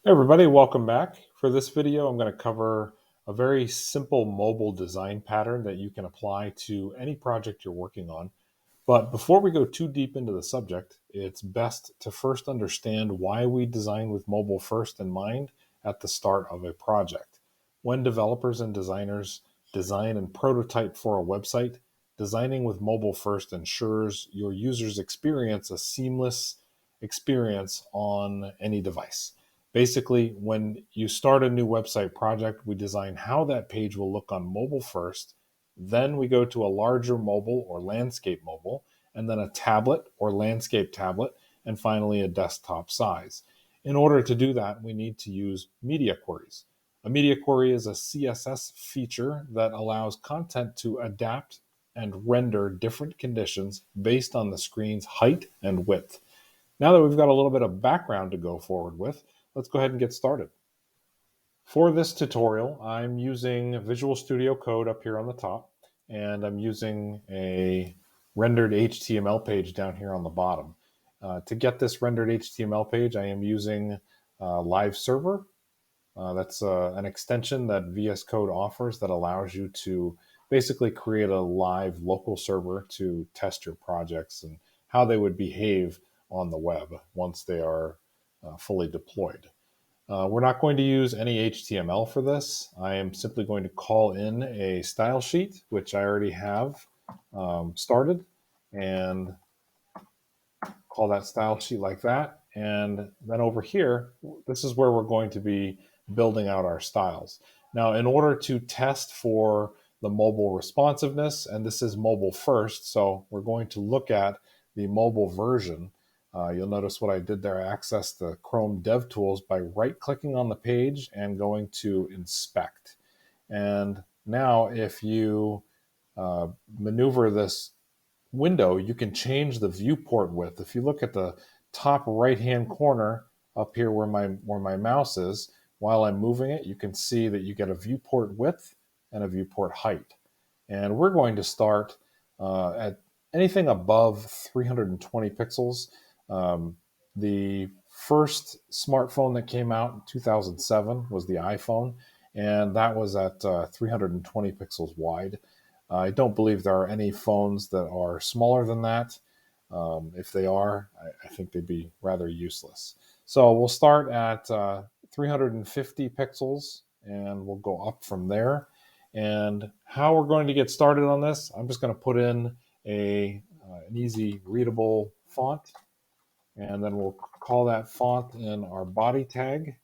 Hey everybody, welcome back. For this video, I'm going to cover a very simple mobile design pattern that you can apply to any project you're working on. But before we go too deep into the subject, it's best to first understand why we design with mobile first in mind at the start of a project. When developers and designers design and prototype for a website, designing with mobile first ensures your users experience a seamless experience on any device. Basically, when you start a new website project, we design how that page will look on mobile first. Then we go to a larger mobile or landscape mobile, and then a tablet or landscape tablet, and finally a desktop size. In order to do that, we need to use media queries. A media query is a CSS feature that allows content to adapt and render different conditions based on the screen's height and width. Now that we've got a little bit of background to go forward with, let's go ahead and get started. For this tutorial, I'm using Visual Studio Code up here on the top, and I'm using a rendered HTML page down here on the bottom. To get this rendered HTML page, I am using Live Server. That's an extension that VS Code offers that allows you to basically create a live local server to test your projects and how they would behave on the web once they are fully deployed. We're not going to use any HTML for this. I am simply going to call in a style sheet, which I already have started, and call that style sheet like that. And then over here, this is where we're going to be building out our styles. Now, in order to test for the mobile responsiveness, and this is mobile first, so we're going to look at the mobile version. You'll notice what I did there. I accessed the Chrome DevTools by right-clicking on the page and going to Inspect. And now if you maneuver this window, you can change the viewport width. If you look at the top right-hand corner up here where my mouse is, while I'm moving it, you can see that you get a viewport width and a viewport height. And we're going to start at anything above 320 pixels. The first smartphone that came out in 2007 was the iPhone, and that was at 320 pixels wide. I don't believe there are any phones that are smaller than that. If they are, I think they'd be rather useless. So we'll start at 350 pixels, and we'll go up from there. And how we're going to get started on this, I'm just going to put in an easy readable font, and then we'll call that font in our body tag.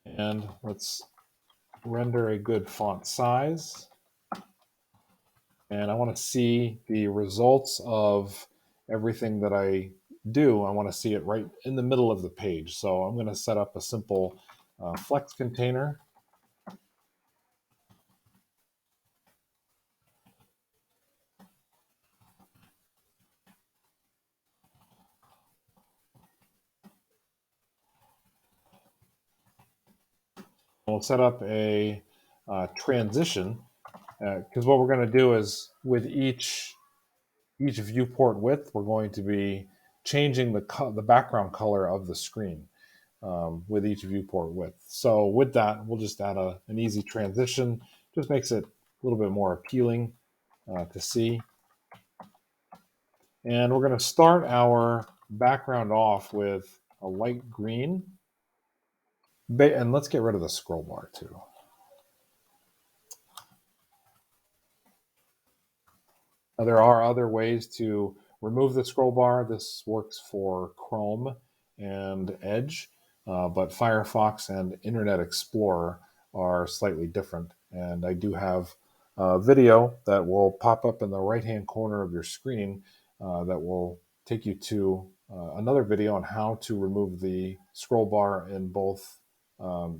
And let's render a good font size. And I want to see the results of everything that I do. I want to see it right in the middle of the page. So I'm going to set up a simple flex container. We'll set up a transition, because what we're going to do is with each viewport width, we're going to be changing the background color of the screen with each viewport width. So with that, we'll just add an easy transition. Just makes it a little bit more appealing to see. And we're going to start our background off with a light green. And let's get rid of the scroll bar too. Now, there are other ways to remove the scroll bar. This works for Chrome and Edge, but Firefox and Internet Explorer are slightly different. And I do have a video that will pop up in the right-hand corner of your screen that will take you to another video on how to remove the scroll bar in both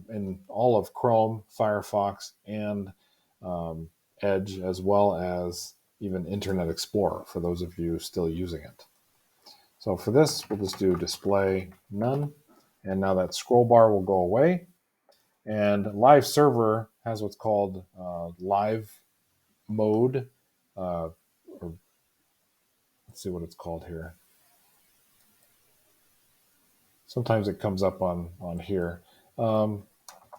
in all of Chrome, Firefox, and Edge, as well as even Internet Explorer for those of you still using it. So for this, we'll just do display none. And now that scroll bar will go away. And Live Server has what's called live mode, or let's see what it's called here. Sometimes it comes up on here. Um,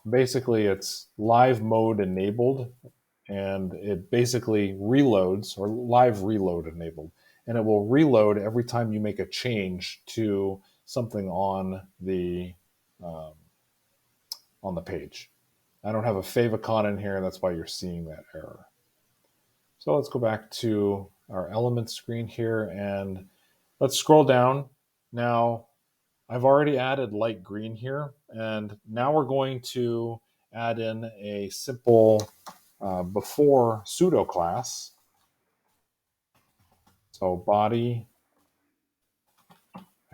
Basically, it's live mode enabled, and it basically reloads, or live reload enabled, and it will reload every time you make a change to something um, on the page. I don't have a favicon in here, and that's why you're seeing that error. So let's go back to our element screen here, and let's scroll down. Now, I've already added light green here, and now we're going to add in a simple before pseudo class. So body,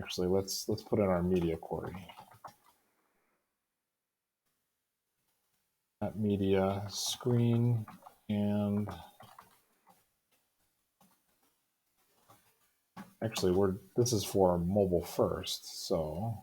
actually let's put in our media query. That media screen, and actually this is for mobile first, so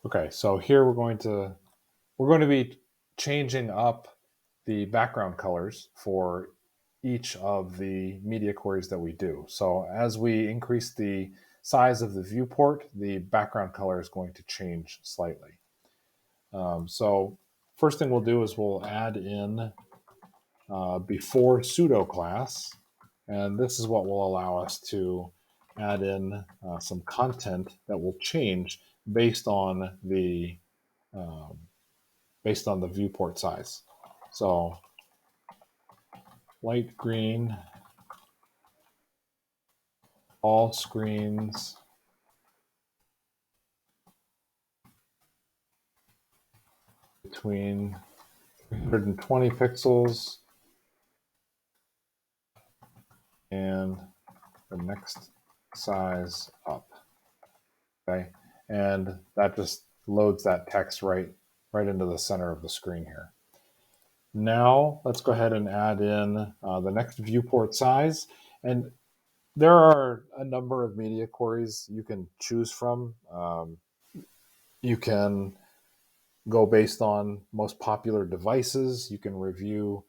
okay, so here we're going to be changing up the background colors for each of the media queries that we do. So as we increase the size of the viewport, the background color is going to change slightly. So first thing we'll do is we'll add in before pseudo class, and this is what will allow us to add in some content that will change based on the um, viewport size. So light green, all screens between 320 pixels and the next size up. Okay, and that just loads that text right into the center of the screen here. Now let's go ahead and add in the next viewport size, and there are a number of media queries you can choose from. You can go based on most popular devices. You can review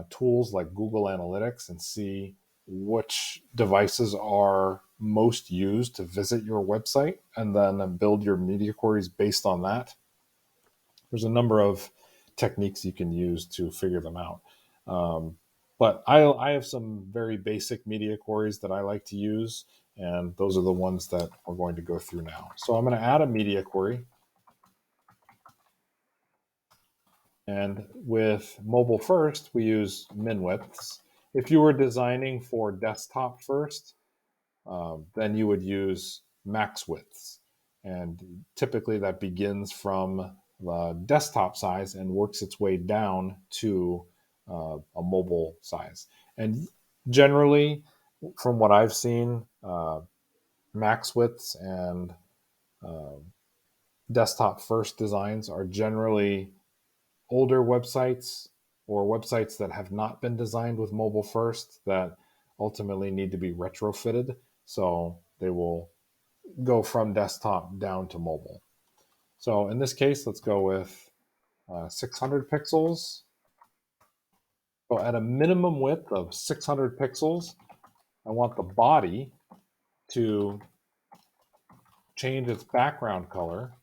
tools like Google Analytics and see which devices are most used to visit your website, and then build your media queries based on that. There's a number of techniques you can use to figure them out. But I have some very basic media queries that I like to use, and those are the ones that we're going to go through now. So I'm going to add a media query. And with mobile first, we use min widths. If you were designing for desktop first, then you would use max widths. And typically that begins from the desktop size and works its way down to a mobile size. And generally, from what I've seen, max widths and uh, desktop first designs are generally older websites or websites that have not been designed with mobile first that ultimately need to be retrofitted. So they will go from desktop down to mobile. So in this case, let's go with 600 pixels. So at a minimum width of 600 pixels, I want the body to change its background color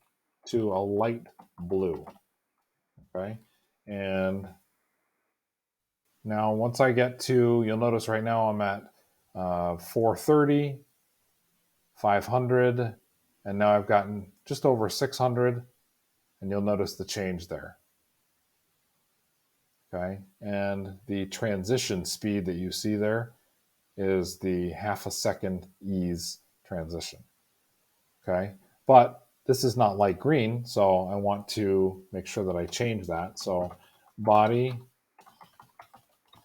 to a light blue. Okay. And now, once I get to, you'll notice right now I'm at 430, 500, and now I've gotten just over 600, and you'll notice the change there. Okay, and the transition speed that you see there is the half a second ease transition. Okay, but this is not light green, so I want to make sure that I change that. So body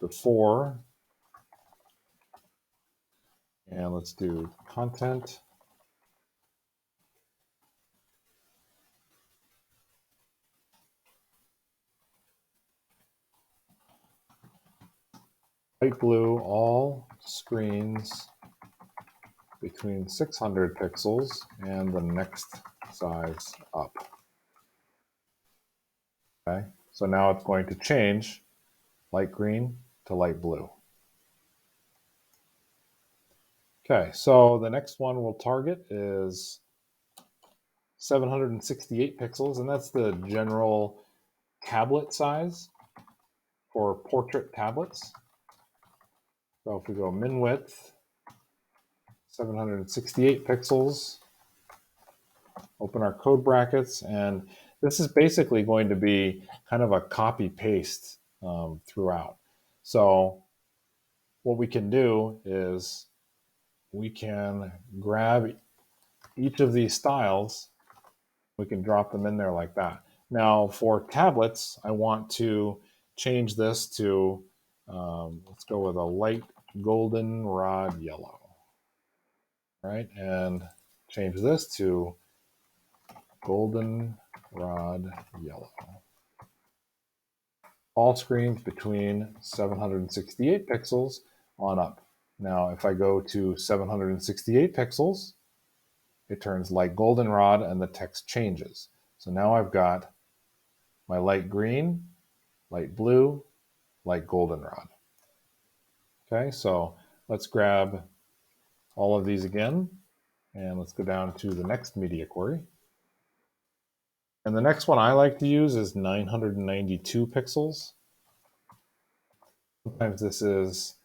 before, and let's do content. Light blue, all screens between 600 pixels and the next size up. Okay, so now it's going to change light green to light blue. Okay, so the next one we'll target is 768 pixels, and that's the general tablet size for portrait tablets. So if we go min width, 768 pixels, open our code brackets, and this is basically going to be kind of a copy paste throughout. So what we can do is we can grab each of these styles, we can drop them in there like that. Now for tablets, I want to change this to, let's go with a light goldenrod yellow, right? And change this to goldenrod yellow. All screens between 768 pixels on up. Now, if I go to 768 pixels, it turns light goldenrod and the text changes. So now I've got my light green, light blue, light goldenrod. Okay, so let's grab all of these again, and let's go down to the next media query. And the next one I like to use is 992 pixels. Sometimes this is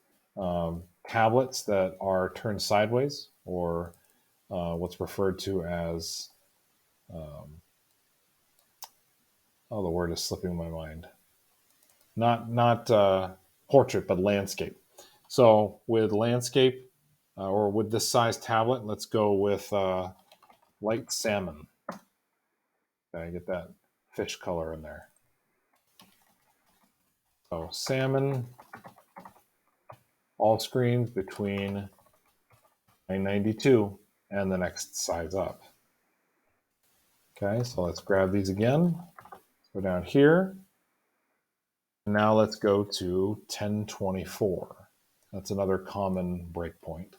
tablets that are turned sideways, or what's referred to as, oh, the word is slipping my mind. Not portrait, but landscape. So with landscape, or with this size tablet, let's go with light salmon. Okay, get that fish color in there. So salmon, all screens between 992 and the next size up. Okay, so let's grab these again. Go down here. Now let's go to 1024. That's another common breakpoint.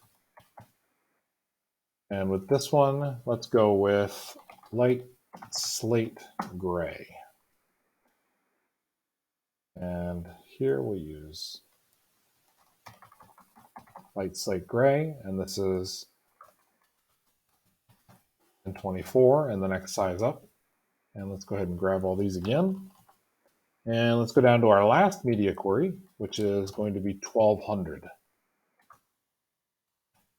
And with this one, let's go with light slate gray. And here we use light slate gray, and this is 1024 and the next size up. And let's go ahead and grab all these again. And let's go down to our last media query, which is going to be 1200.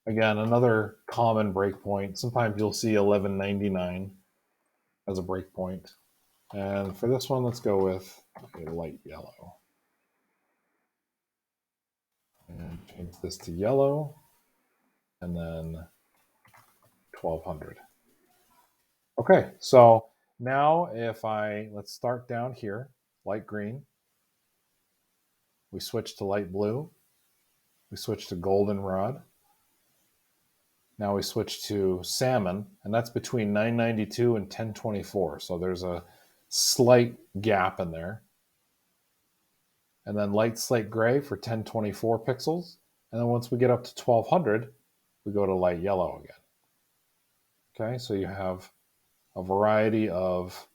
Again, another common breakpoint. Sometimes you'll see 1199 as a breakpoint. And for this one, let's go with a light yellow. And change this to yellow, and then 1200. Okay, so now let's start down here, light green. We switch to light blue. We switch to goldenrod. Now we switch to salmon, and that's between 992 and 1024. So there's a slight gap in there. And then light slate gray for 1024 pixels. And then once we get up to 1200, we go to light yellow again. Okay, so you have a variety of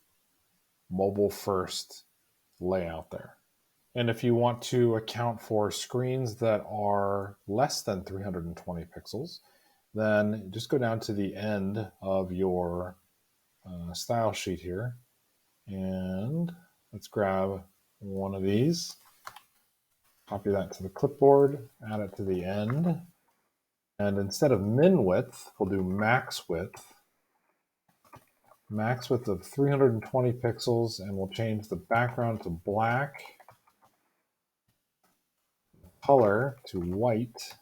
mobile first layout there. And if you want to account for screens that are less than 320 pixels, then just go down to the end of your style sheet here, and let's grab one of these, copy that to the clipboard, add it to the end, and instead of min width, we'll do max width of 320 pixels, and we'll change the background to black, color to white,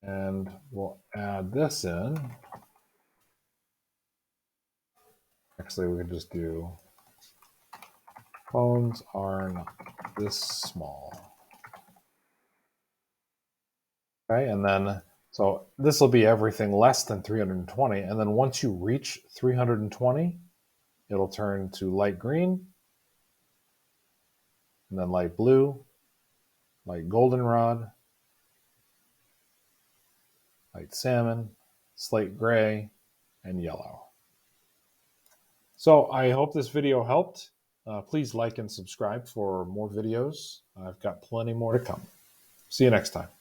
and we'll add this in. Actually, we can just do Phones are not this small. Okay, and then, so this will be everything less than 320. And then once you reach 320, it'll turn to light green, and then light blue, light goldenrod, light salmon, slate gray, and yellow. So I hope this video helped. Please like and subscribe for more videos. I've got plenty more to come. See you next time.